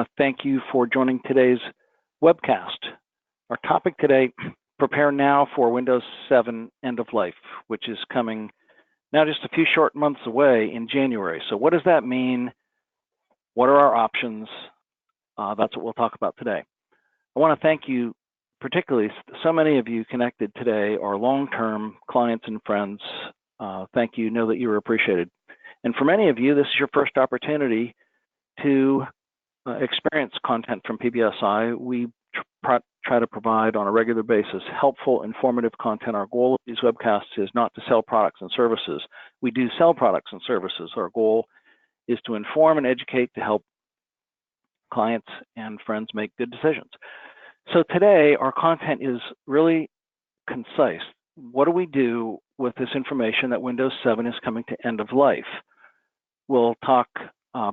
to thank you for joining today's webcast. Our topic today, prepare now for Windows 7 end of life, which is coming now just a few short months away in January. So what does that mean? What are our options? That's what we'll talk about today. I want to thank you, particularly so many of you connected today are long-term clients and friends. Thank you, know that you are appreciated. And for many of you, this is your first opportunity to experience content from PBSI. We try to provide on a regular basis helpful, informative content. Our goal of these webcasts is not to sell products and services. We do sell products and services. Our goal is to inform and educate to help clients and friends make good decisions. So today, our content is really concise. What do we do with this information that Windows 7 is coming to end of life? We'll talk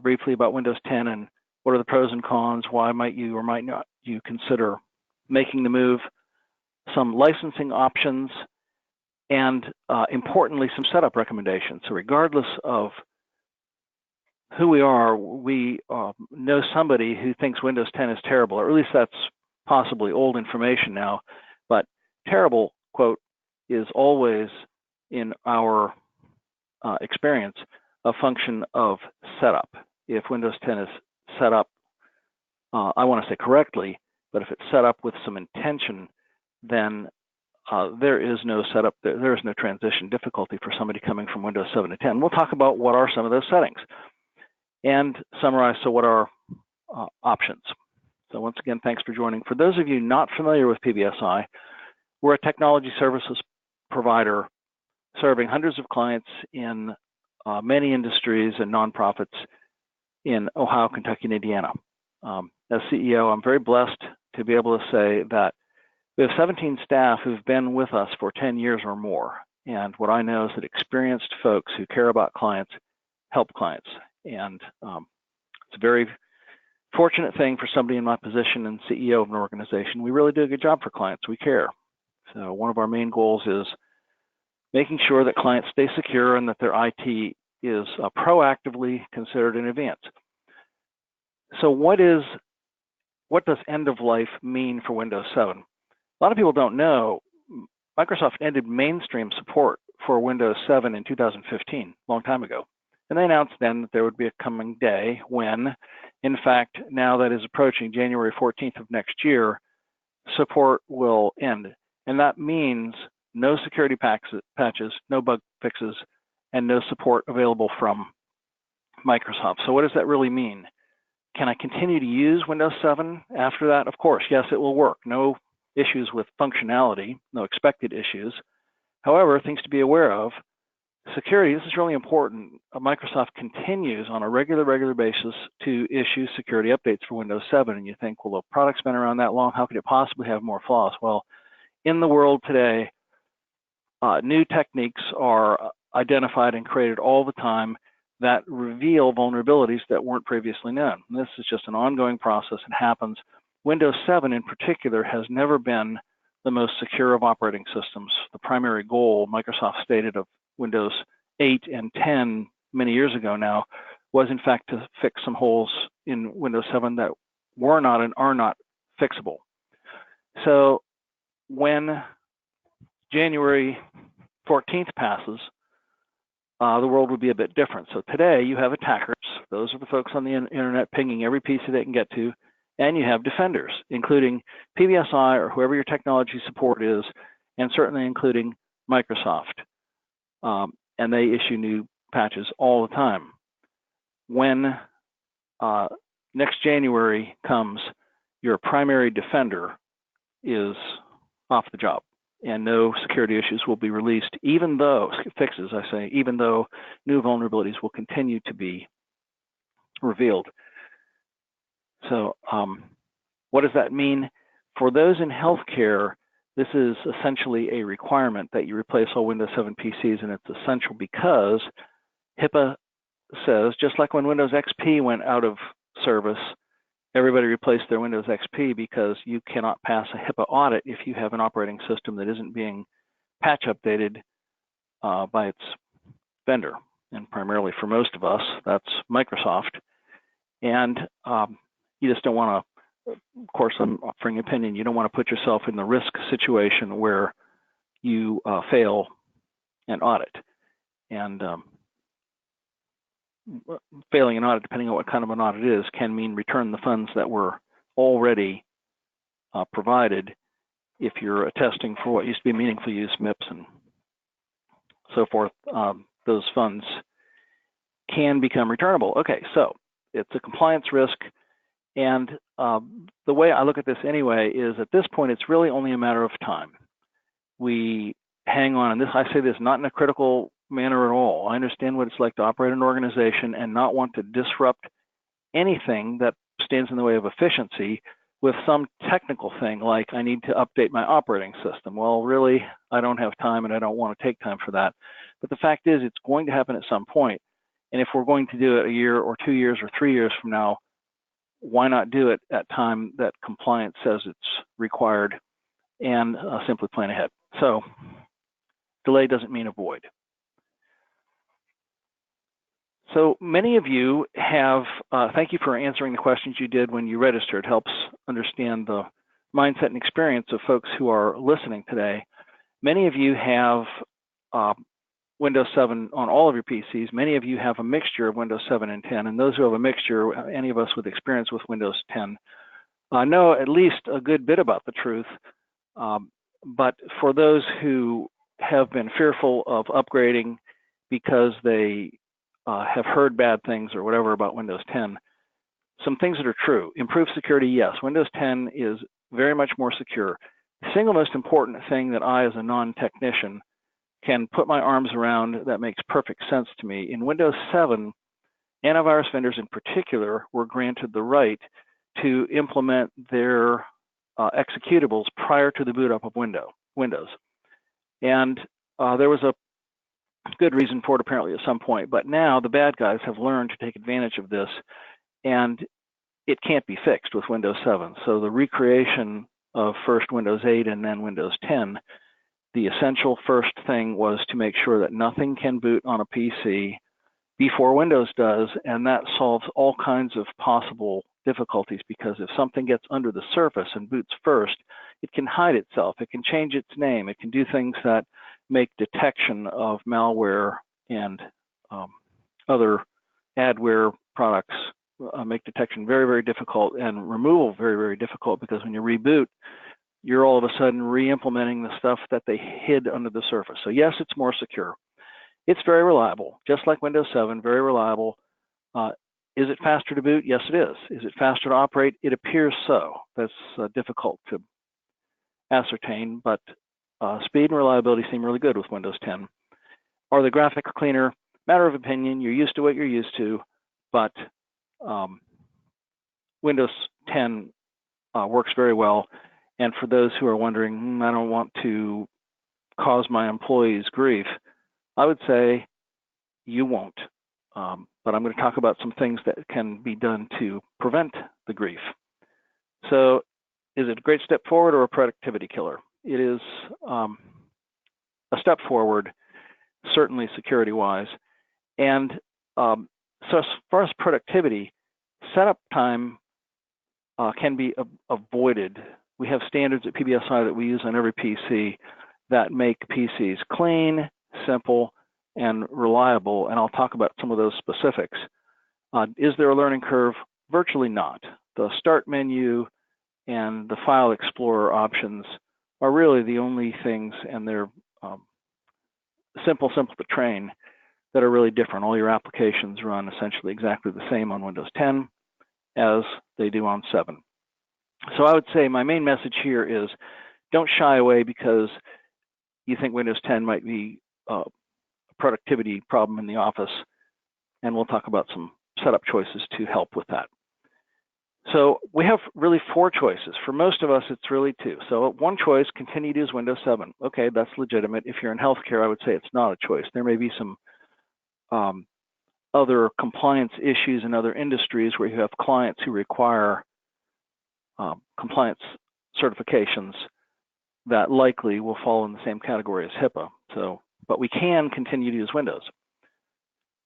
briefly about Windows 10 and what are the pros and cons, why might you or might not you consider making the move, some licensing options, and importantly, some setup recommendations. So regardless of who we are, we know somebody who thinks Windows 10 is terrible, or at least that's possibly old information now, but terrible, quote, is always in our experience a function of setup. If Windows 10 is set up, I want to say correctly, but if it's set up with some intention, then there is no setup, there is no transition difficulty for somebody coming from Windows 7 to 10. We'll talk about what are some of those settings and summarize, so what are options. So once again, thanks for joining. For those of you not familiar with PBSI, we're a technology services provider serving hundreds of clients in many industries and nonprofits in Ohio, Kentucky, and Indiana. As CEO, I'm very blessed to be able to say that we have 17 staff who've been with us for 10 years or more. And what I know is that experienced folks who care about clients help clients. And it's a very fortunate thing for somebody in my position and CEO of an organization. We really do a good job for clients. We care. So one of our main goals is making sure that clients stay secure and that their IT is proactively considered in advance. So what does end of life mean for Windows 7? A lot of people don't know Microsoft ended mainstream support for Windows 7 in 2015, a long time ago. And they announced then that there would be a coming day when, in fact, now that is approaching January 14th of next year, support will end. And that means no security patches, no bug fixes, and no support available from Microsoft. So what does that really mean? Can I continue to use Windows 7 after that? Of course, yes, it will work. No issues with functionality, no expected issues. However, things to be aware of. Security, this is really important. Microsoft continues on a regular basis to issue security updates for Windows 7. And you think, well, the product's been around that long, how could it possibly have more flaws? Well, in the world today, new techniques are identified and created all the time that reveal vulnerabilities that weren't previously known. And this is just an ongoing process. It happens. Windows 7 in particular has never been the most secure of operating systems. The primary goal Microsoft stated of Windows 8 and 10 many years ago now was in fact to fix some holes in Windows 7 that were not and are not fixable. So when January 14th passes, the world would be a bit different. So today you have attackers, those are the folks on the internet pinging every PC they can get to, and you have defenders, including PBSI or whoever your technology support is, and certainly including Microsoft. And they issue new patches all the time. When next January comes, your primary defender is off the job, and no security issues will be released, even though, fixes I say, even though new vulnerabilities will continue to be revealed. So what does that mean? For those in healthcare, this is essentially a requirement that you replace all Windows 7 PCs, and it's essential because HIPAA says, just like when Windows XP went out of service, everybody replaced their Windows XP because you cannot pass a HIPAA audit if you have an operating system that isn't being patch updated by its vendor. And primarily for most of us, that's Microsoft. And you just don't want to, of course, I'm offering opinion, you don't want to put yourself in the risk situation where you fail an audit. And failing an audit, depending on what kind of an audit it is, can mean return the funds that were already provided if you're attesting for what used to be meaningful use, MIPS and so forth. Those funds can become returnable. Okay, so it's a compliance risk. And the way I look at this anyway is at this point, it's really only a matter of time. We hang on, and I say this not in a critical manner at all. I understand what it's like to operate an organization and not want to disrupt anything that stands in the way of efficiency with some technical thing like I need to update my operating system. Well, really, I don't have time and I don't want to take time for that. But the fact is, it's going to happen at some point. And if we're going to do it a year or 2 years or 3 years from now, why not do it at time that compliance says it's required and simply plan ahead? So delay doesn't mean avoid. So many of you have, thank you for answering the questions you did when you registered. It helps understand the mindset and experience of folks who are listening today. Many of you have Windows 7 on all of your PCs. Many of you have a mixture of Windows 7 and 10, and those who have a mixture, any of us with experience with Windows 10, know at least a good bit about the truth. But for those who have been fearful of upgrading because they have heard bad things or whatever about Windows 10, some things that are true. Improved security, yes. Windows 10 is very much more secure. The single most important thing that I, as a non-technician, can put my arms around that makes perfect sense to me. In Windows 7, antivirus vendors in particular were granted the right to implement their executables prior to the boot up of Windows. And there was a good reason for it apparently at some point, but now the bad guys have learned to take advantage of this, and it can't be fixed with Windows 7. So the recreation of first Windows 8 and then Windows 10, the essential first thing was to make sure that nothing can boot on a PC before Windows does, and that solves all kinds of possible difficulties, because if something gets under the surface and boots first, it can hide itself, it can change its name, it can do things that make detection of malware and other adware products make detection very, very difficult and removal very, very difficult, because when you reboot, you're all of a sudden re-implementing the stuff that they hid under the surface. So yes, it's more secure. It's very reliable, just like Windows 7, very reliable. Is it faster to boot? Yes, it is. Is it faster to operate? It appears so. That's difficult to ascertain, but speed and reliability seem really good with Windows 10. Are the graphics cleaner? Matter of opinion. You're used to what you're used to, but Windows 10 works very well. And for those who are wondering, I don't want to cause my employees grief, I would say you won't. But I'm going to talk about some things that can be done to prevent the grief. So is it a great step forward or a productivity killer? It is a step forward, certainly security-wise. And so as far as productivity, setup time can be avoided. We have standards at PBSI that we use on every PC that make PCs clean, simple, and reliable, and I'll talk about some of those specifics. Is there a learning curve? Virtually not. The start menu and the file explorer options are really the only things, and they're simple to train, that are really different. All your applications run essentially exactly the same on Windows 10 as they do on 7. So I would say my main message here is don't shy away because you think Windows 10 might be a productivity problem in the office, and we'll talk about some setup choices to help with that. So we have really 4 choices. For most of us, it's really 2. So one choice, continue to use Windows 7. Okay, that's legitimate. If you're in healthcare, I would say it's not a choice. There may be some other compliance issues in other industries where you have clients who require compliance certifications that likely will fall in the same category as HIPAA. So, but we can continue to use Windows.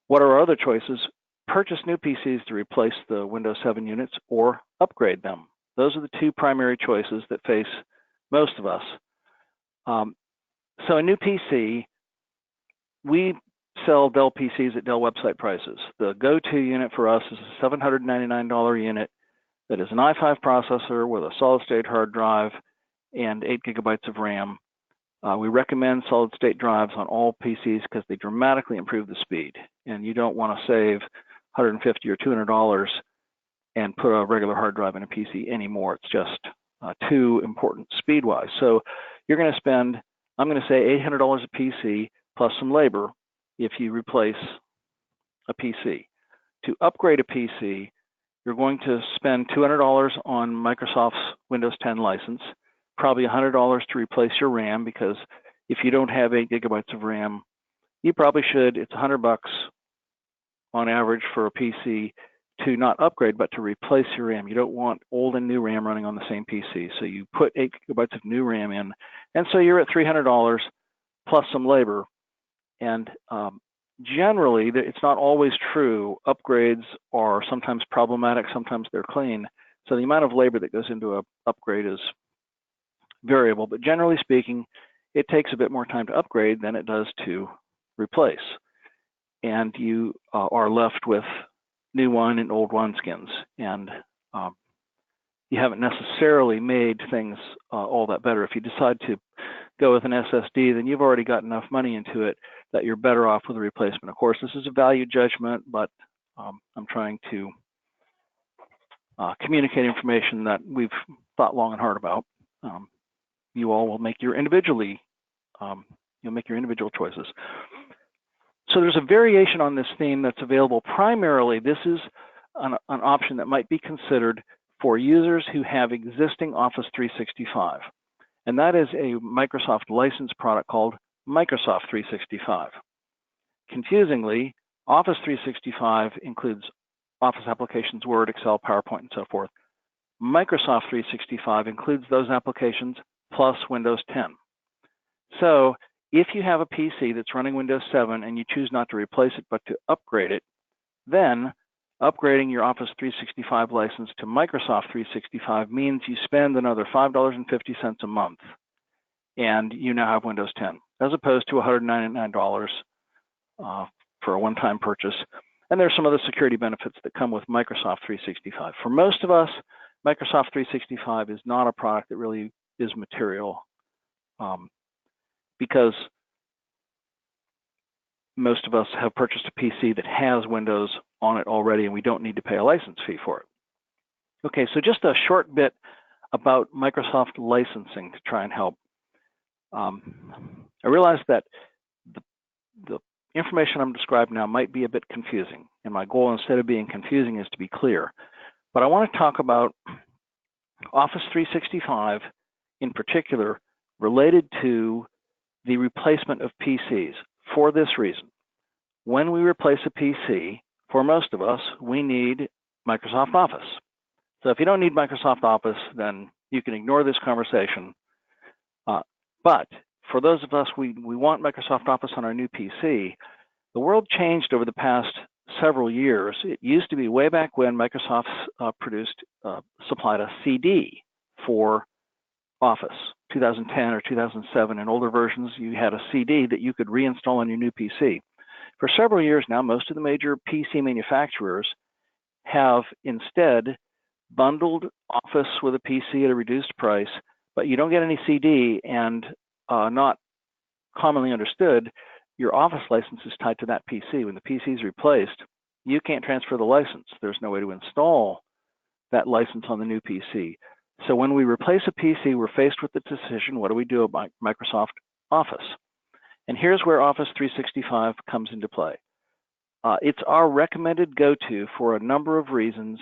What are our other choices? purchase new PCs to replace the Windows 7 units or upgrade them. Those are the two primary choices that face most of us. So a new PC, we sell Dell PCs at Dell website prices. The go-to unit for us is a $799 unit that is an i5 processor with a solid-state hard drive and 8 gigabytes of RAM. We recommend solid-state drives on all PCs because they dramatically improve the speed, and you don't want to save $150 or $200 and put a regular hard drive in a PC anymore. It's just too important speed-wise. So you're going to spend, I'm going to say $800 a PC plus some labor if you replace a PC. To upgrade a PC, you're going to spend $200 on Microsoft's Windows 10 license, probably $100 to replace your RAM, because if you don't have 8 gigabytes of RAM, you probably should. It's $100 on average for a PC to not upgrade, but to replace your RAM. You don't want old and new RAM running on the same PC. So you put 8 gigabytes of new RAM in, and so you're at $300 plus some labor. And generally, it's not always true. Upgrades are sometimes problematic, sometimes they're clean. So the amount of labor that goes into an upgrade is variable, but generally speaking, it takes a bit more time to upgrade than it does to replace. And you are left with new wine and old wineskins. And you haven't necessarily made things all that better. If you decide to go with an SSD, then you've already got enough money into it that you're better off with a replacement. Of course, this is a value judgment, but I'm trying to communicate information that we've thought long and hard about. You all will make your individual choices. So there's a variation on this theme that's available. Primarily, this is an option that might be considered for users who have existing Office 365. And that is a Microsoft licensed product called Microsoft 365. Confusingly, Office 365 includes Office applications, Word, Excel, PowerPoint, and so forth. Microsoft 365 includes those applications plus Windows 10. So if you have a PC that's running Windows 7 and you choose not to replace it but to upgrade it, then upgrading your Office 365 license to Microsoft 365 means you spend another $5.50 a month and you now have Windows 10, as opposed to $199 for a one-time purchase. And there's some other security benefits that come with Microsoft 365. For most of us, Microsoft 365 is not a product that really is material because most of us have purchased a PC that has Windows on it already, and we don't need to pay a license fee for it. Okay, so just a short bit about Microsoft licensing to try and help. I realize that the information I'm describing now might be a bit confusing, and my goal, instead of being confusing, is to be clear. But I want to talk about Office 365 in particular related to the replacement of PCs for this reason. When we replace a PC, for most of us, we need Microsoft Office. So if you don't need Microsoft Office, then you can ignore this conversation. But for those of us, we want Microsoft Office on our new PC. The world changed over the past several years. It used to be way back when Microsoft supplied a CD for Office, 2010 or 2007. In older versions, you had a CD that you could reinstall on your new PC. For several years now, most of the major PC manufacturers have instead bundled Office with a PC at a reduced price, but you don't get any CD, and not commonly understood, your Office license is tied to that PC. When the PC is replaced, you can't transfer the license. There's no way to install that license on the new PC. So when we replace a PC, we're faced with the decision, what do we do about Microsoft Office? And here's where Office 365 comes into play. It's our recommended go-to for a number of reasons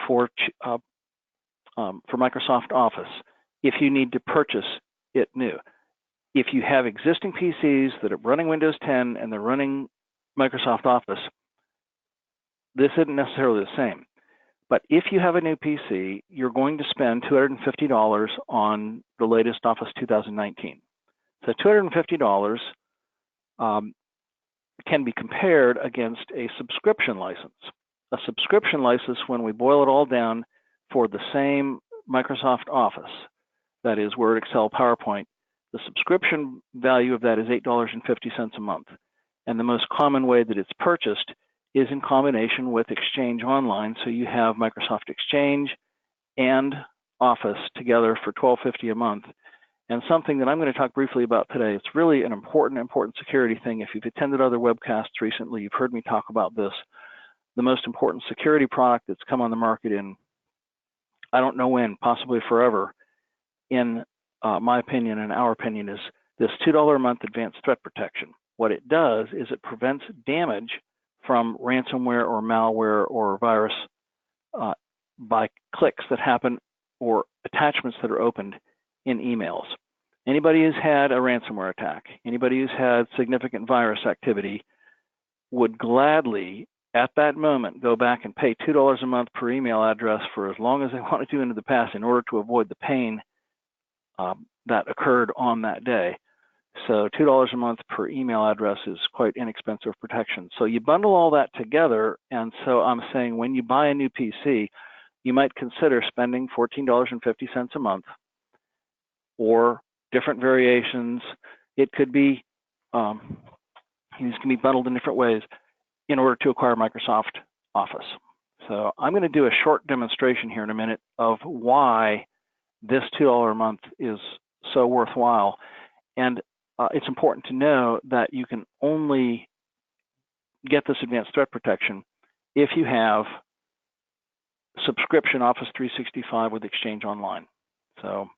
for Microsoft Office if you need to purchase it new. If you have existing PCs that are running Windows 10 and they're running Microsoft Office, this isn't necessarily the same. But if you have a new PC, you're going to spend $250 on the latest Office 2019. So $250 can be compared against a subscription license. A subscription license, when we boil it all down for the same Microsoft Office, that is Word, Excel, PowerPoint, the subscription value of that is $8.50 a month. And the most common way that it's purchased is in combination with Exchange Online. So you have Microsoft Exchange and Office together for $12.50 a month. And something that I'm going to talk briefly about today, it's really an important security thing. If you've attended other webcasts recently, you've heard me talk about this. The most important security product that's come on the market in, I don't know when, possibly forever, in my opinion and our opinion, is this $2 a month advanced threat protection. What it does is it prevents damage from ransomware or malware or virus by clicks that happen or attachments that are opened in emails. Anybody who's had a ransomware attack, anybody who's had significant virus activity would gladly, at that moment, go back and pay $2 a month per email address for as long as they wanted to into the past in order to avoid the pain that occurred on that day. So $2 a month per email address is quite inexpensive protection. So you bundle all that together, and so I'm saying when you buy a new PC, you might consider spending $14.50 a month, or different variations. It could be, these can be bundled in different ways in order to acquire Microsoft Office. So I'm going to do a short demonstration here in a minute of why this $2 a month is so worthwhile. And it's important to know that you can only get this advanced threat protection if you have subscription Office 365 with Exchange Online. So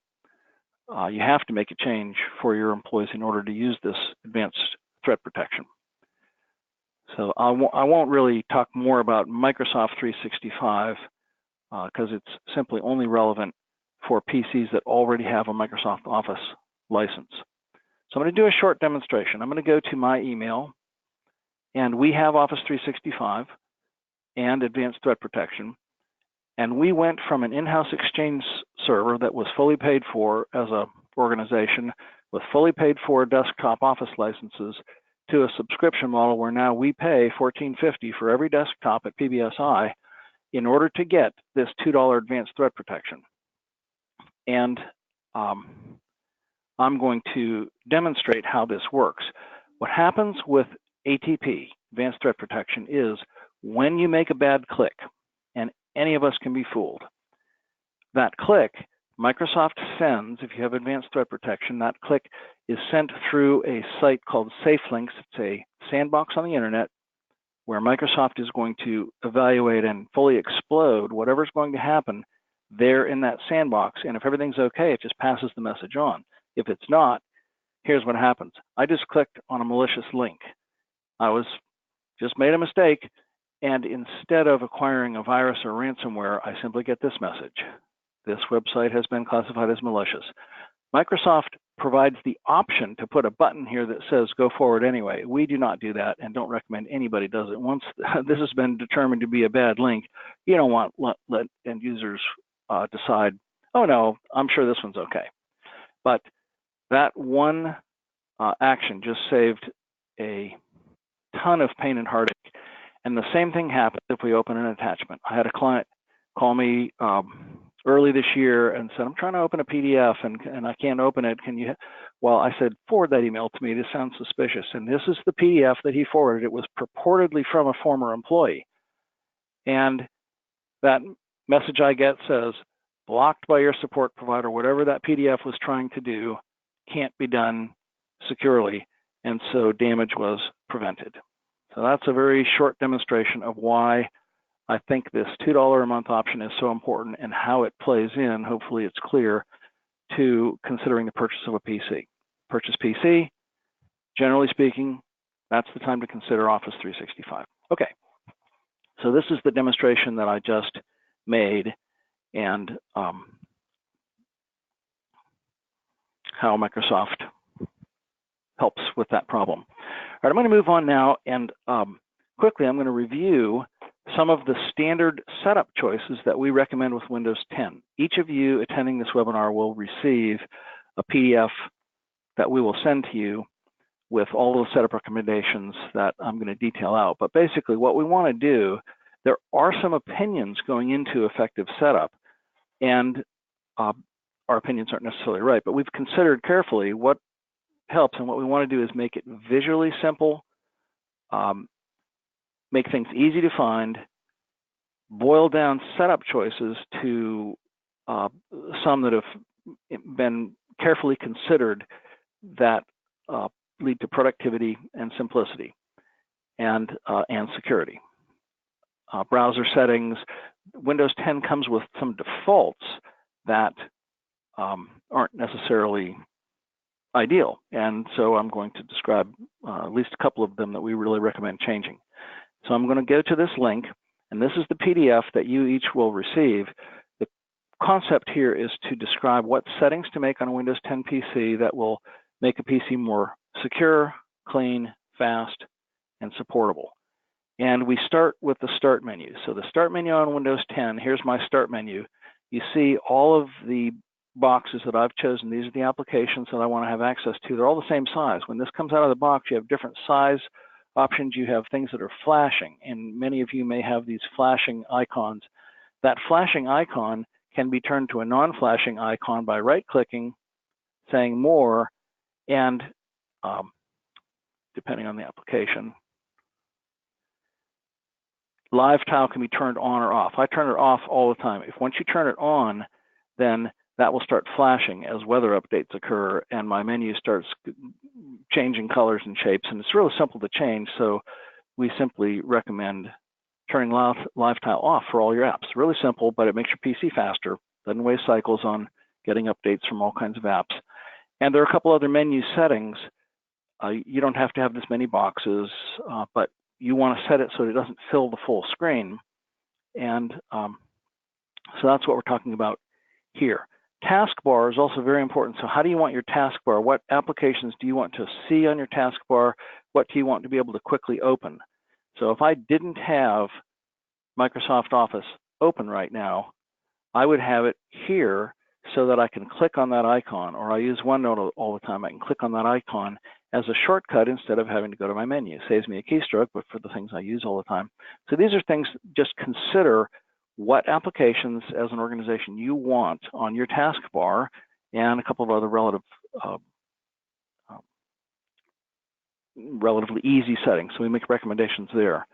you have to make a change for your employees in order to use this advanced threat protection. So I won't really talk more about Microsoft 365 because it's simply only relevant for PCs that already have a Microsoft Office license. So I'm going to do a short demonstration. I'm going to go to my email, and we have Office 365 and Advanced Threat Protection. And we went from an in-house Exchange server that was fully paid for as an organization with fully paid for desktop Office licenses to a subscription model where now we pay $14.50 for every desktop at PBSI in order to get this $2 advanced threat protection. And I'm going to demonstrate how this works. What happens with ATP, Advanced Threat Protection, is when you make a bad click, and any of us can be fooled, that click, Microsoft sends, if you have Advanced Threat Protection, that click is sent through a site called SafeLinks. It's a sandbox on the internet where Microsoft is going to evaluate and fully explode whatever's going to happen there in that sandbox. And if everything's okay, it just passes the message on. If it's not, here's what happens. I just clicked on a malicious link. I just made a mistake, and instead of acquiring a virus or ransomware, I simply get this message. This website has been classified as malicious. Microsoft provides the option to put a button here that says go forward anyway. We do not do that and don't recommend anybody does it. Once this has been determined to be a bad link, you don't want let end users decide, oh no, I'm sure this one's okay. But that one action just saved a ton of pain and heartache. And the same thing happens if we open an attachment. I had a client call me early this year and said, I'm trying to open a PDF and I can't open it. Can you? Well, I said, forward that email to me. This sounds suspicious. And this is the PDF that he forwarded. It was purportedly from a former employee. And that message I get says, blocked by your support provider, whatever that PDF was trying to do can't be done securely. And so damage was prevented. So that's a very short demonstration of why I think this $2 a month option is so important and how it plays in, hopefully it's clear, to considering the purchase of a PC. Purchase PC, generally speaking, that's the time to consider Office 365. Okay, so this is the demonstration that I just made and how Microsoft helps with that problem. All right, I'm going to move on now and quickly I'm going to review some of the standard setup choices that we recommend with Windows 10. Each of you attending this webinar will receive a PDF that we will send to you with all the setup recommendations that I'm going to detail out. But basically what we want to do, there are some opinions going into effective setup, and our opinions aren't necessarily right, but we've considered carefully what helps, and what we want to do is make it visually simple, make things easy to find, boil down setup choices to some that have been carefully considered that lead to productivity and simplicity and security. Browser settings, Windows 10 comes with some defaults that aren't necessarily ideal, and so I'm going to describe at least a couple of them that we really recommend changing. So I'm going to go to this link, and this is the PDF that you each will receive. The concept here is to describe what settings to make on a Windows 10 PC that will make a PC more secure, clean, fast, and supportable. And we start with the Start menu. So the Start menu on Windows 10, here's my Start menu. You see all of the boxes that I've chosen. These are the applications that I want to have access to. They're all the same size. When this comes out of the box, you have different size options. You have things that are flashing, and many of you may have these flashing icons. That flashing icon can be turned to a non-flashing icon by right-clicking, saying More, and depending on the application, Live Tile can be turned on or off. I turn it off all the time. If once you turn it on, then that will start flashing as weather updates occur, and my menu starts changing colors and shapes, and it's really simple to change, so we simply recommend turning Live Tile off for all your apps. Really simple, but it makes your PC faster, doesn't waste cycles on getting updates from all kinds of apps. And there are a couple other menu settings. You don't have to have this many boxes, but you want to set it so it doesn't fill the full screen. And so that's what we're talking about here. Taskbar is also very important. So how do you want your taskbar? What applications do you want to see on your taskbar? What do you want to be able to quickly open? So if I didn't have Microsoft Office open right now, I would have it here so that I can click on that icon, or I use OneNote all the time. I can click on that icon as a shortcut instead of having to go to my menu. It saves me a keystroke, but for the things I use all the time. So these are things, just consider what applications as an organization you want on your taskbar, and a couple of other relatively easy settings. So we make recommendations there.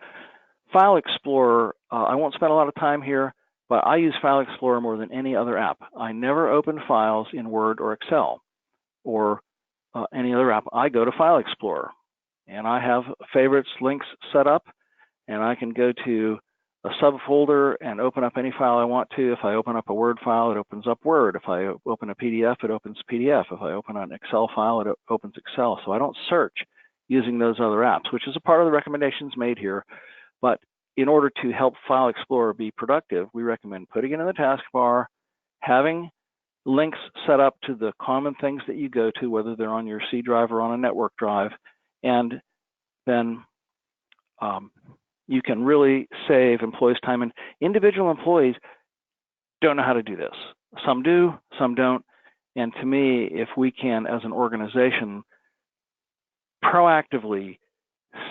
File Explorer, I won't spend a lot of time here, but I use File Explorer more than any other app. I never open files in Word or Excel or any other app. I go to File Explorer, and I have favorites links set up, and I can go to a subfolder and open up any file I want to. If I open up a Word file, it opens up Word. If I open a PDF, it opens PDF. If I open an Excel file, it opens Excel. So I don't search using those other apps, which is a part of the recommendations made here. But in order to help File Explorer be productive, we recommend putting it in the taskbar, having links set up to the common things that you go to, whether they're on your C drive or on a network drive, and then you can really save employees' time. And individual employees don't know how to do this. Some do, some don't. And to me, if we can, as an organization, proactively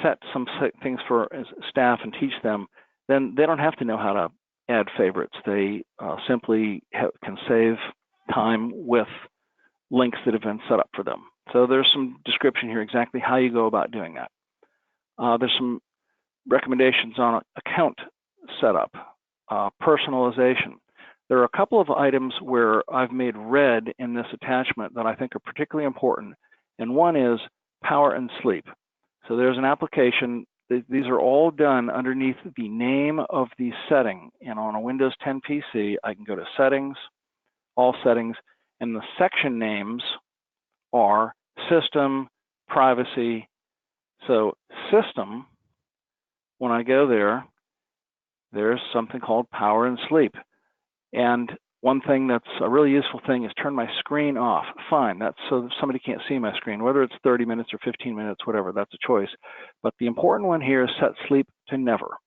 set some things for staff and teach them, then they don't have to know how to add favorites. They simply can save time with links that have been set up for them. So there's some description here exactly how you go about doing that. There's some recommendations on account setup, personalization. There are a couple of items where I've made red in this attachment that I think are particularly important, and one is power and sleep. So there's an application. These are all done underneath the name of the setting, and on a Windows 10 PC, I can go to Settings, All Settings, and the section names are System, Privacy. So System, when I go there, there's something called Power and Sleep. And one thing that's a really useful thing is turn my screen off. Fine, that's so that somebody can't see my screen, whether it's 30 minutes or 15 minutes, whatever, that's a choice. But the important one here is set sleep to never,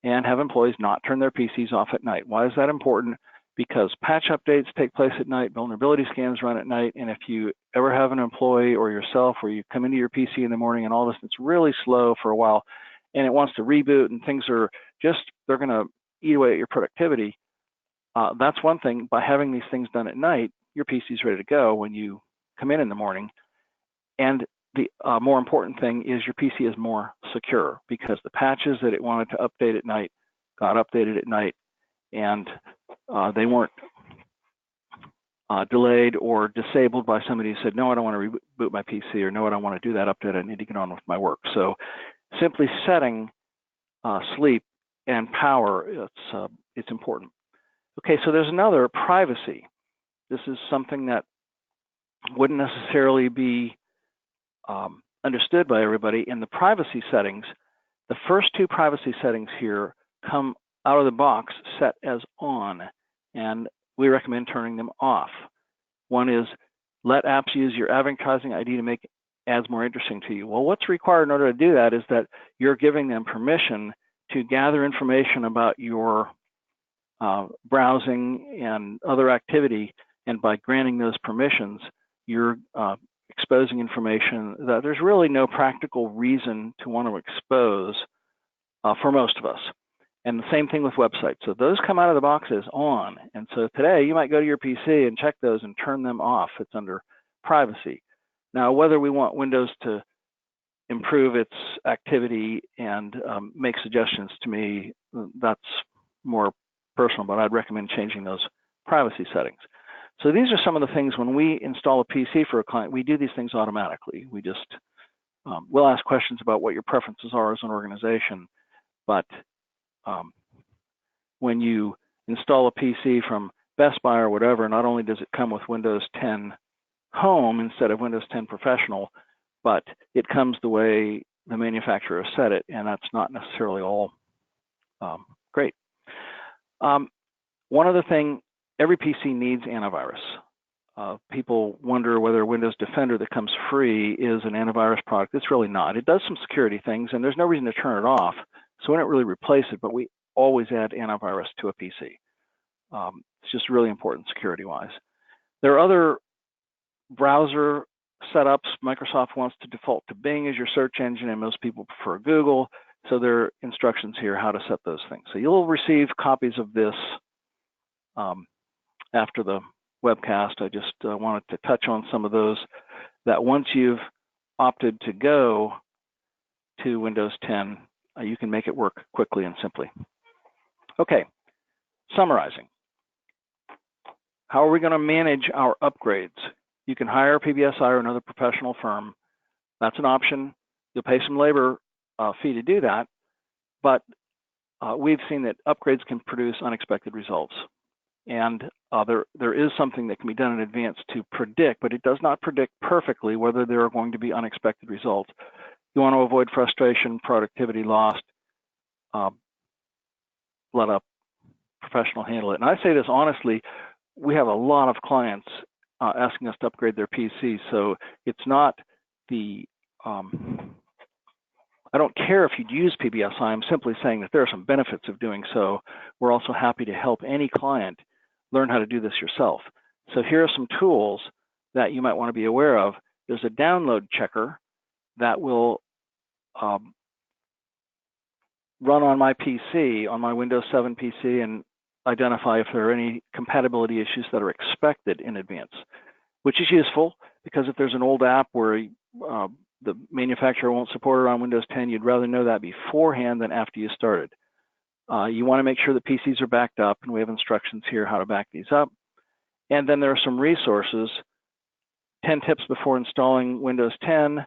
and have employees not turn their PCs off at night. Why is that important? because patch updates take place at night, vulnerability scans run at night, and if you ever have an employee or yourself where you come into your PC in the morning and all this, it's really slow for a while, and it wants to reboot and things are just, they're going to eat away at your productivity. That's one thing. By having these things done at night, your PC is ready to go when you come in the morning. And the more important thing is your PC is more secure because the patches that it wanted to update at night got updated at night, and they weren't delayed or disabled by somebody who said, no, I don't want to reboot my PC, or no, I don't want to do that update, I need to get on with my work. So simply setting sleep and power, it's important. Okay, so there's another, privacy. This is something that wouldn't necessarily be understood by everybody. In the privacy settings, the first two privacy settings here come out of the box set as on, and we recommend turning them off. One is let apps use your advertising ID to make ads more interesting to you. Well, what's required in order to do that is that you're giving them permission to gather information about your browsing and other activity, and by granting those permissions, you're exposing information that there's really no practical reason to want to expose for most of us. And the same thing with websites. So those come out of the box as on. And so today you might go to your PC and check those and turn them off. It's under privacy. Now, whether we want Windows to improve its activity and make suggestions to me, that's more personal, but I'd recommend changing those privacy settings. So these are some of the things when we install a PC for a client, we do these things automatically. We just, we'll ask questions about what your preferences are as an organization, but when you install a PC from Best Buy or whatever, not only does it come with Windows 10 Home instead of Windows 10 Professional, but it comes the way the manufacturer set it, and that's not necessarily all great. One other thing, every PC needs antivirus. People wonder whether Windows Defender that comes free is an antivirus product. It's really not. It does some security things, and there's no reason to turn it off, so we don't really replace it, but we always add antivirus to a PC. It's just really important security-wise. There are other browser setups. Microsoft wants to default to Bing as your search engine, and most people prefer Google, so there are instructions here how to set those things. So you'll receive copies of this after the webcast. I just wanted to touch on some of those, that once you've opted to go to Windows 10, you can make it work quickly and simply. Okay, summarizing. How are we going to manage our upgrades? You can hire a PBSI or another professional firm. That's an option. You'll pay some labor fee to do that, but we've seen that upgrades can produce unexpected results. And there is something that can be done in advance to predict, but it does not predict perfectly whether there are going to be unexpected results. You want to avoid frustration, productivity lost, let a professional handle it. And I say this honestly, we have a lot of clients asking us to upgrade their PC, so it's not the, I don't care if you'd use PBSI, I'm simply saying that there are some benefits of doing so. We're also happy to help any client learn how to do this yourself. So here are some tools that you might want to be aware of. There's a download checker that will run on my PC, on my Windows 7 PC, and identify if there are any compatibility issues that are expected in advance, which is useful because if there's an old app where the manufacturer won't support it on Windows 10, you'd rather know that beforehand than after you started. You want to make sure the PCs are backed up, and we have instructions here how to back these up. And then there are some resources, 10 tips before installing Windows 10,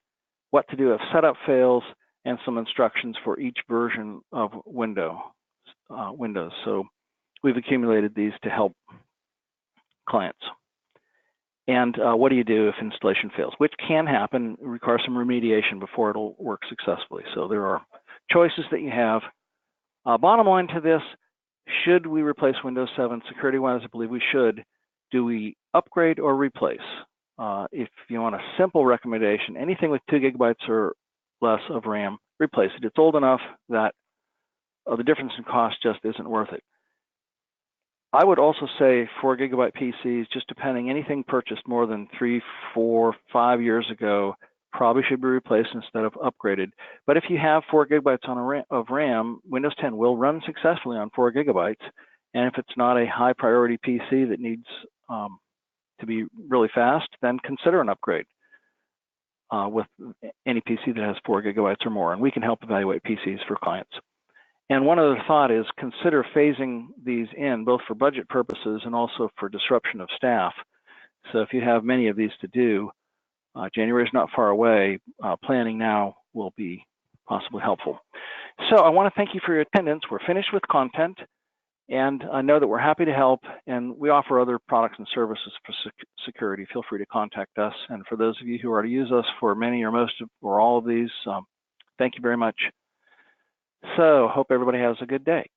what to do if setup fails, and some instructions for each version of Windows. So we've accumulated these to help clients. And what do you do if installation fails, which can happen, require some remediation before it'll work successfully. So there are choices that you have. Bottom line to this, should we replace Windows 7 security-wise? I believe we should. Do we upgrade or replace? If you want a simple recommendation, anything with 2 gigabytes or less of RAM, replace it. It's old enough that the difference in cost just isn't worth it. I would also say 4 gigabyte PCs, just depending, anything purchased more than 3, 4, 5 years ago probably should be replaced instead of upgraded. But if you have 4 gigabytes of RAM, Windows 10 will run successfully on 4 gigabytes. And if it's not a high priority PC that needs to be really fast, then consider an upgrade with any PC that has 4 gigabytes or more. And we can help evaluate PCs for clients. And one other thought is consider phasing these in, both for budget purposes and also for disruption of staff. So if you have many of these to do, January is not far away. Planning now will be possibly helpful. So I want to thank you for your attendance. We're finished with content, and I know that we're happy to help, and we offer other products and services for security. Feel free to contact us. And for those of you who already use us for many or most of, or all of these, thank you very much. So hope everybody has a good day.